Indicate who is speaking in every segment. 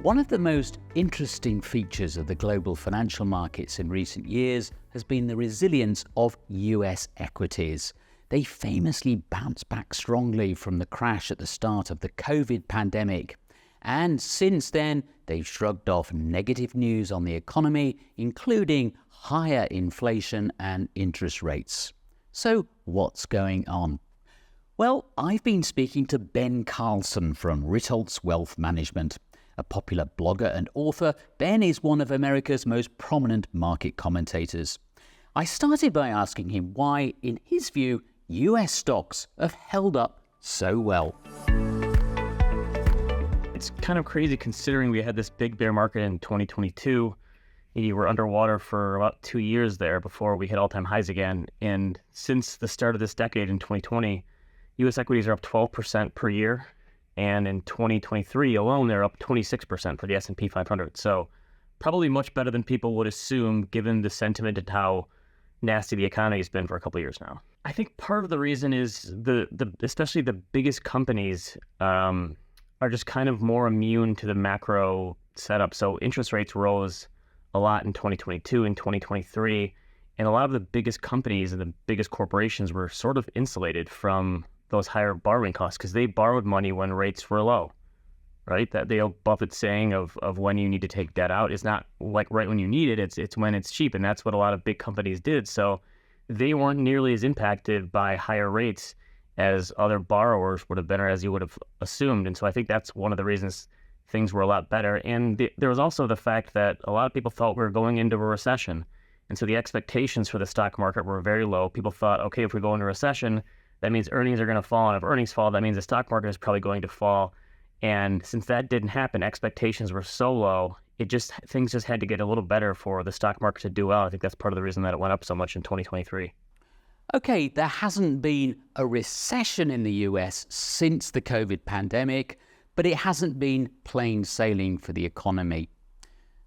Speaker 1: One of the most interesting features of the global financial markets in recent years has been the resilience of US equities. They famously bounced back strongly from the crash at the start of the COVID pandemic. And since then, they've shrugged off negative news on the economy, including higher inflation and interest rates. So what's going on? Well, I've been speaking to Ben Carlson from Ritholtz Wealth Management. A popular blogger and author, Ben is one of America's most prominent market commentators. I started by asking him why, in his view, US stocks have held up so well.
Speaker 2: It's kind of crazy considering we had this big bear market in 2022. We were underwater for about 2 years there before we hit all-time highs again. And since the start of this decade in 2020, US equities are up 12% per year. And in 2023 alone, they're up 26% for the S&P 500. So probably much better than people would assume, given the sentiment and how nasty the economy has been for a couple of years now. I think part of the reason is especially the biggest companies are just kind of more immune to the macro setup. So interest rates rose a lot in 2022 and 2023. And a lot of the biggest companies and the biggest corporations were sort of insulated from those higher borrowing costs because they borrowed money when rates were low, right? That the old Buffett saying of when you need to take debt out is not like right when you need it, it's when it's cheap. And that's what a lot of big companies did. So they weren't nearly as impacted by higher rates as other borrowers would have been or as you would have assumed. And so I think that's one of the reasons things were a lot better. And there was also the fact that a lot of people thought we were going into a recession. And so the expectations for the stock market were very low. People thought, okay, if we go into a recession, that means earnings are going to fall. And if earnings fall, that means the stock market is probably going to fall. And since that didn't happen, expectations were so low, things just had to get a little better for the stock market to do well. I think that's part of the reason that it went up so much in 2023.
Speaker 1: Okay, there hasn't been a recession in the US since the COVID pandemic, but it hasn't been plain sailing for the economy.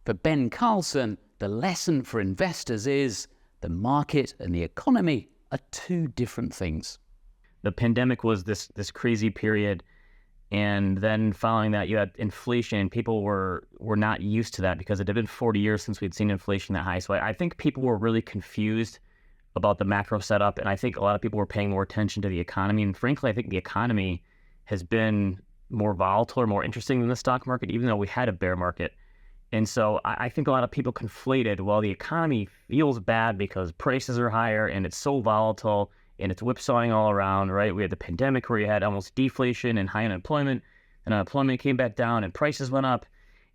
Speaker 1: For Ben Carlson, the lesson for investors is the market and the economy are two different things.
Speaker 2: The pandemic was this crazy period, and then following that, you had inflation. People were not used to that because it had been 40 years since we'd seen inflation that high. So I think people were really confused about the macro setup, and I think a lot of people were paying more attention to the economy. And frankly, I think the economy has been more volatile or more interesting than the stock market, even though we had a bear market. And so I think a lot of people conflated, well, the economy feels bad because prices are higher and it's so volatile and it's whipsawing all around, right? We had the pandemic where you had almost deflation and high unemployment, and unemployment came back down and prices went up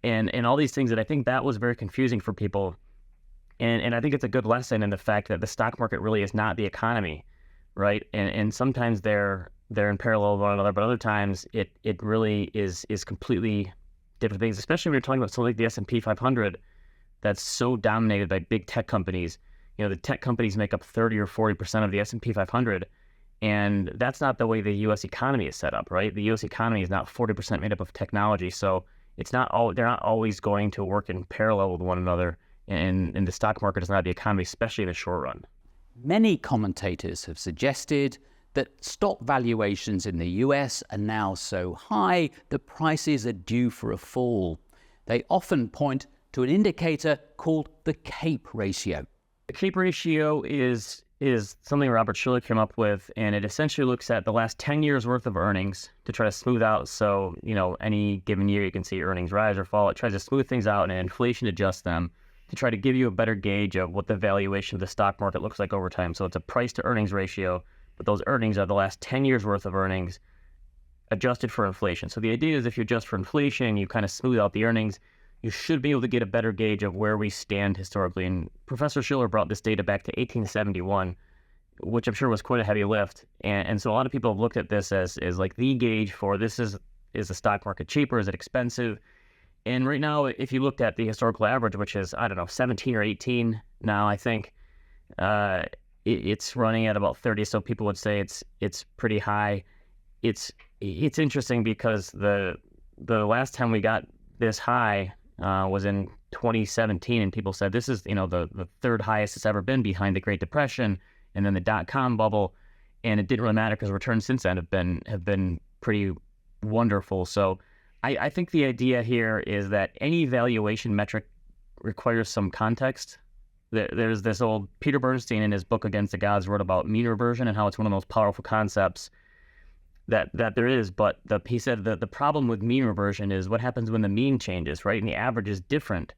Speaker 2: and all these things. And I think that was very confusing for people. And I think it's a good lesson in the fact that the stock market really is not the economy, right? And sometimes they're in parallel with one another, but other times it really is completely different things, especially when you're talking about something like the S&P 500 that's so dominated by big tech companies. You know, the tech companies make up 30 or 40% of the S&P 500, and that's not the way the U.S. economy is set up, right? The U.S. economy is not 40% made up of technology, so they're not always going to work in parallel with one another, and the stock market is not the economy, especially in the short run.
Speaker 1: Many commentators have suggested that stock valuations in the US are now so high that prices are due for a fall. They often point to an indicator called the CAPE ratio.
Speaker 2: The CAPE ratio is something Robert Shiller came up with, and it essentially looks at the last 10 years worth of earnings to try to smooth out. So, any given year you can see earnings rise or fall. It tries to smooth things out and inflation adjust them to try to give you a better gauge of what the valuation of the stock market looks like over time. So it's a price to earnings ratio, but those earnings are the last 10 years worth of earnings adjusted for inflation. So the idea is if you adjust for inflation, you kind of smooth out the earnings, you should be able to get a better gauge of where we stand historically. And Professor Shiller brought this data back to 1871, which I'm sure was quite a heavy lift. And so a lot of people have looked at this as like the gauge for this is the stock market cheaper? Is it expensive? And right now, if you looked at the historical average, which is, 17 or 18 now, I think, it's running at about 30. So people would say it's pretty high. It's interesting because the last time we got this high was in 2017, and people said this is the third highest it's ever been behind the Great Depression and then the dot-com bubble, and it didn't really matter because returns since then have been pretty wonderful. So I think the idea here is that any valuation metric requires some context. There's this old Peter Bernstein in his book Against the Gods wrote about mean reversion and how it's one of the most powerful concepts that there is. But he said that the problem with mean reversion is what happens when the mean changes, right? And the average is different.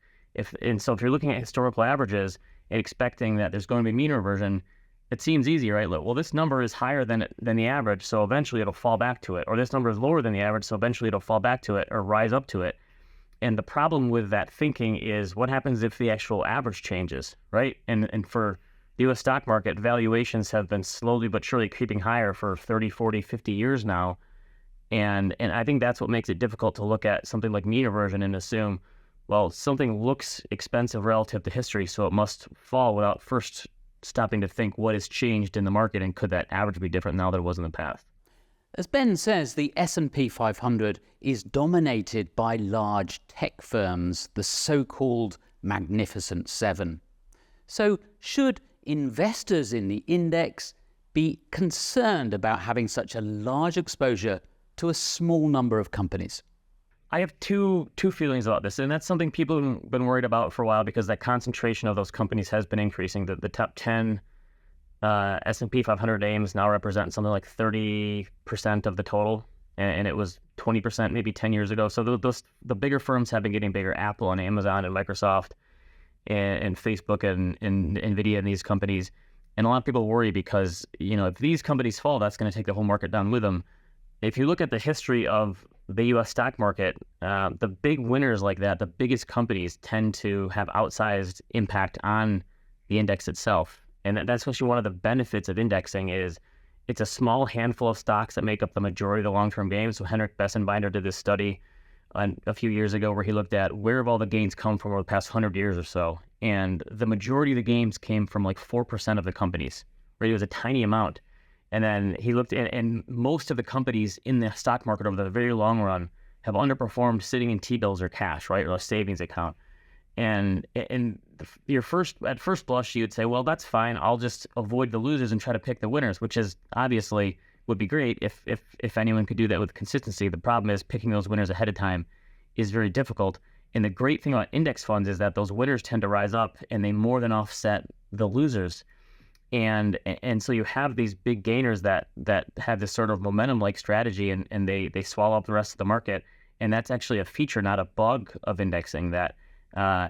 Speaker 2: So if you're looking at historical averages and expecting that there's going to be mean reversion, it seems easy, right? Well, this number is higher than the average, so eventually it'll fall back to it. Or this number is lower than the average, so eventually it'll fall back to it or rise up to it. And the problem with that thinking is what happens if the actual average changes, right? And for the U.S. stock market, valuations have been slowly but surely creeping higher for 30, 40, 50 years now. And I think that's what makes it difficult to look at something like mean reversion and assume, well, something looks expensive relative to history, so it must fall without first stopping to think what has changed in the market and could that average be different now than it was in the past.
Speaker 1: As Ben says, the S&P 500 is dominated by large tech firms, the so-called Magnificent Seven. So should investors in the index be concerned about having such a large exposure to a small number of companies?
Speaker 2: I have two feelings about this, and that's something people have been worried about for a while because that concentration of those companies has been increasing. The top 10 S&P 500 names now represent something like 30% of the total, and it was 20% maybe 10 years ago. So the bigger firms have been getting bigger: Apple and Amazon and Microsoft and Facebook and NVIDIA and these companies. And a lot of people worry because, if these companies fall, that's going to take the whole market down with them. If you look at the history of the U.S. stock market, the big winners like that, the biggest companies, tend to have outsized impact on the index itself. And that's actually one of the benefits of indexing is it's a small handful of stocks that make up the majority of the long-term gains. So Henrik Bessenbinder did this study a few years ago where he looked at where have all the gains come from over the past 100 years or so. And the majority of the gains came from like 4% of the companies, right? It was a tiny amount. And then he looked at, and most of the companies in the stock market over the very long run have underperformed sitting in T-bills or cash, right? Or a savings account. And at first blush, you'd say, well, that's fine. I'll just avoid the losers and try to pick the winners, which is obviously would be great if anyone could do that with consistency. The problem is picking those winners ahead of time is very difficult. And the great thing about index funds is that those winners tend to rise up and they more than offset the losers. And so you have these big gainers that have this sort of momentum-like strategy and they swallow up the rest of the market. And that's actually a feature, not a bug of indexing, that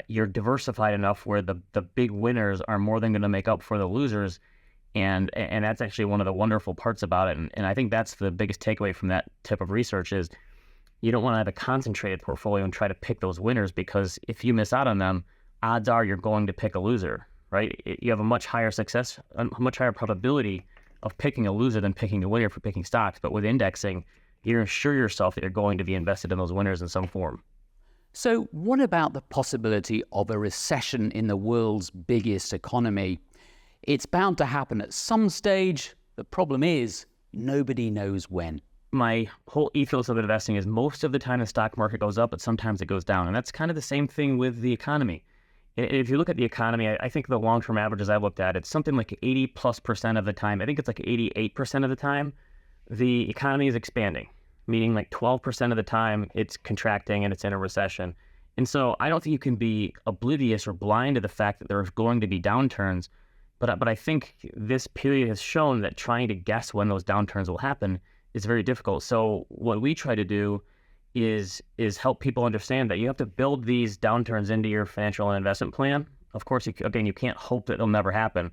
Speaker 2: you're diversified enough where the big winners are more than going to make up for the losers. And that's actually one of the wonderful parts about it. And I think that's the biggest takeaway from that type of research is you don't want to have a concentrated portfolio and try to pick those winners, because if you miss out on them, odds are you're going to pick a loser, right? You have a much higher probability of picking a loser than picking a winner for picking stocks. But with indexing, you assure yourself that you're going to be invested in those winners in some form.
Speaker 1: So what about the possibility of a recession in the world's biggest economy? It's bound to happen at some stage. The problem is nobody knows when.
Speaker 2: My whole ethos of investing is most of the time the stock market goes up, but sometimes it goes down. And that's kind of the same thing with the economy. If you look at the economy, I think the long-term averages I've looked at, it's something like 80+% of the time. I think it's like 88% of the time, the economy is expanding, meaning like 12% of the time it's contracting and it's in a recession. And so I don't think you can be oblivious or blind to the fact that there's going to be downturns. But I think this period has shown that trying to guess when those downturns will happen is very difficult. So what we try to do is help people understand that you have to build these downturns into your financial and investment plan. Of course, you can't hope that they'll never happen.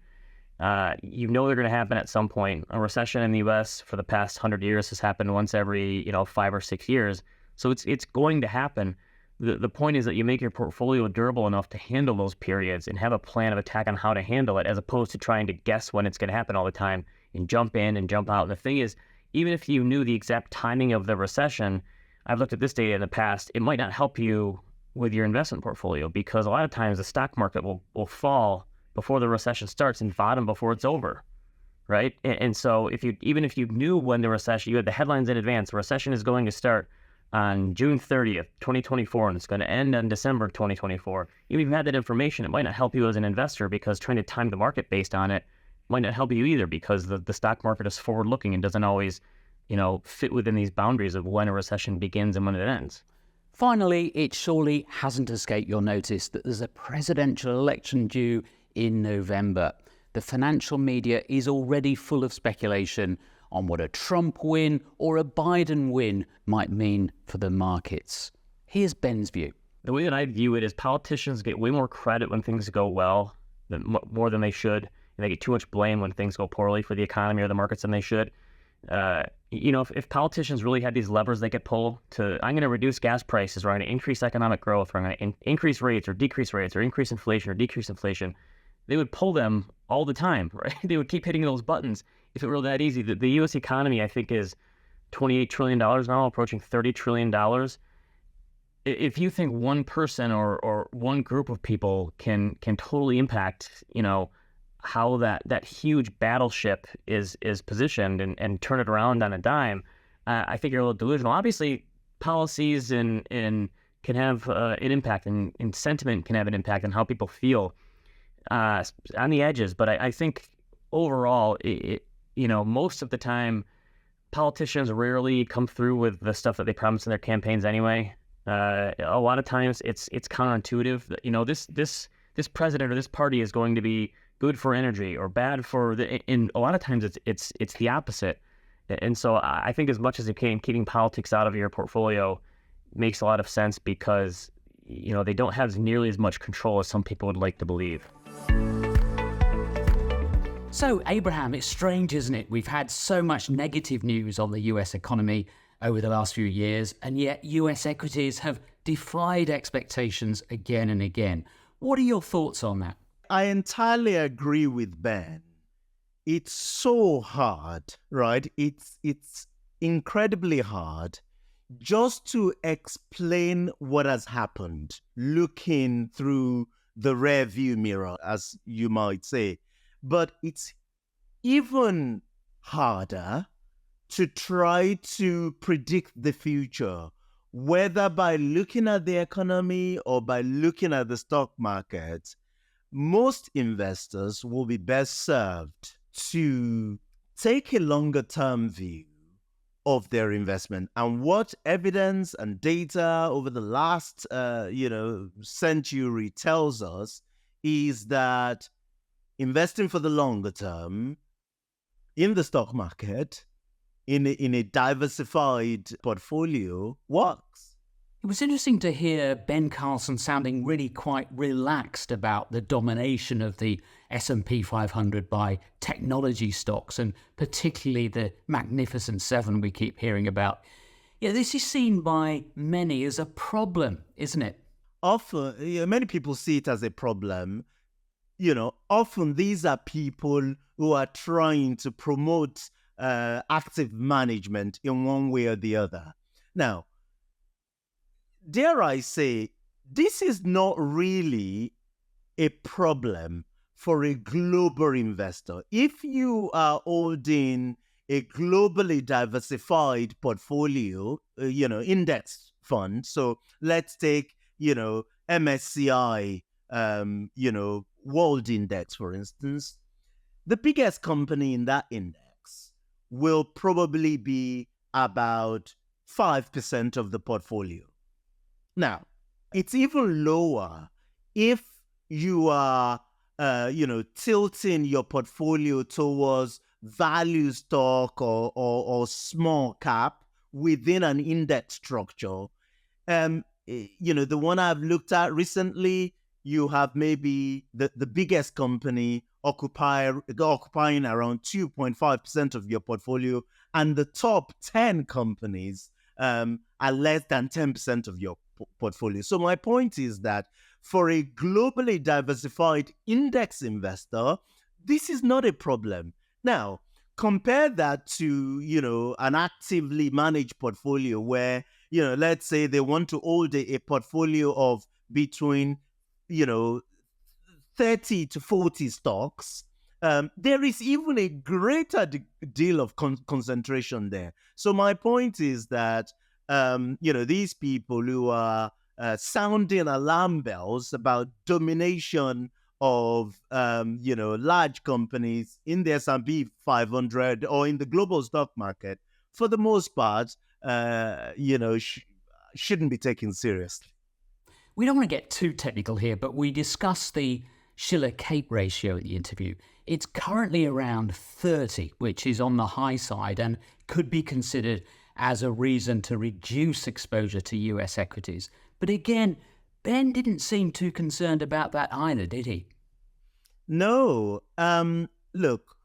Speaker 2: They're going to happen at some point. A recession in the U.S. for the past 100 years has happened once every 5 or 6 years. So it's going to happen. The point is that you make your portfolio durable enough to handle those periods and have a plan of attack on how to handle it, as opposed to trying to guess when it's going to happen all the time and jump in and jump out. And the thing is, even if you knew the exact timing of the recession, I've looked at this data in the past, it might not help you with your investment portfolio, because a lot of times the stock market will fall before the recession starts and bottom before it's over, right? And so even if you knew when the recession, you had the headlines in advance, the recession is going to start on June 30th, 2024, and it's going to end on December 2024. Even if you had that information, it might not help you as an investor, because trying to time the market based on it might not help you either, because the stock market is forward-looking and doesn't always fit within these boundaries of when a recession begins and when it ends.
Speaker 1: Finally, it surely hasn't escaped your notice that there's a presidential election due in November. The financial media is already full of speculation on what a Trump win or a Biden win might mean for the markets. Here's Ben's view.
Speaker 2: The way that I view it is politicians get way more credit when things go well, more than they should, and they get too much blame when things go poorly for the economy or the markets than they should. If politicians really had these levers they could pull to, I'm going to reduce gas prices, or I'm going to increase economic growth, or I'm going to increase rates or decrease rates, or increase inflation or decrease inflation, they would pull them all the time, right? They would keep hitting those buttons if it were that easy. The U.S. economy, I think, is $28 trillion now, approaching $30 trillion. If you think one person or one group of people can totally impact, how that huge battleship is positioned and turn it around on a dime, I think you're a little delusional. Obviously, policies and can have an impact, and sentiment can have an impact on how people feel on the edges. But I think overall, most of the time, politicians rarely come through with the stuff that they promise in their campaigns anyway. A lot of times it's counterintuitive. This president or this party is going to be good for energy or bad for and a lot of times it's the opposite. And so I think as much as you can, keeping politics out of your portfolio makes a lot of sense, because they don't have nearly as much control as some people would like to believe.
Speaker 1: So, Abraham, it's strange, isn't it? We've had so much negative news on the US economy over the last few years, and yet US equities have defied expectations again and again. What are your thoughts on that?
Speaker 3: I entirely agree with Ben. It's so hard, right? It's incredibly hard just to explain what has happened, looking through the rear view mirror, as you might say. But it's even harder to try to predict the future, whether by looking at the economy or by looking at the stock market. Most investors will be best served to take a longer term view of their investment. And what evidence and data over the last century tells us is that investing for the longer term in the stock market, in a diversified portfolio, works.
Speaker 1: It was interesting to hear Ben Carlson sounding really quite relaxed about the domination of the S&P 500 by technology stocks, and particularly the Magnificent Seven we keep hearing about. Yeah, this is seen by many as a problem, isn't it?
Speaker 3: Often, many people see it as a problem. Often these are people who are trying to promote active management in one way or the other. Now, dare I say, this is not really a problem for a global investor. If you are holding a globally diversified portfolio, index fund, so let's take, MSCI, World Index, for instance, the biggest company in that index will probably be about 5% of the portfolio. Now, it's even lower if you are, tilting your portfolio towards value stock or small cap within an index structure. The one I've looked at recently, you have maybe the biggest company occupying around 2.5% of your portfolio, and the top 10 companies are less than 10% of your portfolio. So my point is that for a globally diversified index investor, this is not a problem. Now, compare that to, an actively managed portfolio where, let's say they want to hold a portfolio of between, 30 to 40 stocks. There is even a greater deal of concentration there. So my point is that, these people who are sounding alarm bells about domination of, large companies in the S&P 500 or in the global stock market for the most part, shouldn't be taken seriously.
Speaker 1: We don't want to get too technical here, but we discussed the Shiller-Cape ratio in the interview. It's currently around 30, which is on the high side and could be considered as a reason to reduce exposure to US equities. But again, Ben didn't seem too concerned about that either, did he?
Speaker 3: No. Look,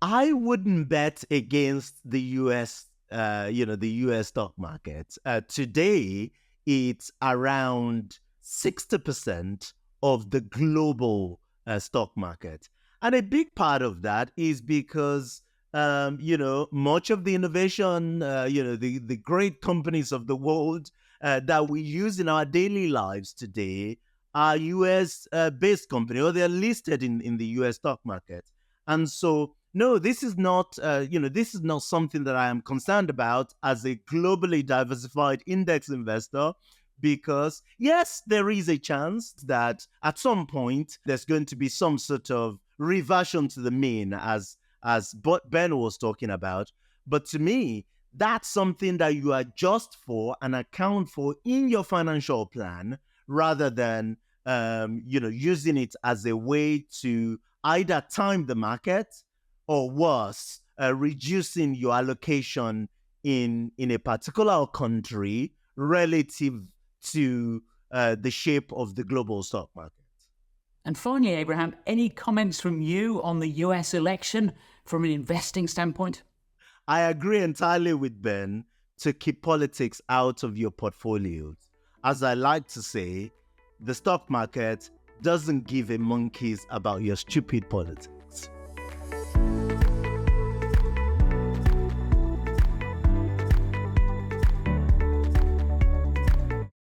Speaker 3: I wouldn't bet against the US, the US stock market. Today, it's around 60% of the global stock market. And a big part of that is because, much of the innovation, the great companies of the world that we use in our daily lives today are US-based companies, or they're listed in the US stock market. And so, no, this is not something that I am concerned about as a globally diversified index investor, because yes, there is a chance that at some point there's going to be some sort of reversion to the mean, as Ben was talking about. But to me, that's something that you adjust for and account for in your financial plan, rather than using it as a way to either time the market, or worse, reducing your allocation in a particular country relative to the shape of the global stock market.
Speaker 1: And finally, Abraham, any comments from you on the US election from an investing standpoint?
Speaker 3: I agree entirely with Ben to keep politics out of your portfolios. As I like to say, the stock market doesn't give a monkeys about your stupid politics.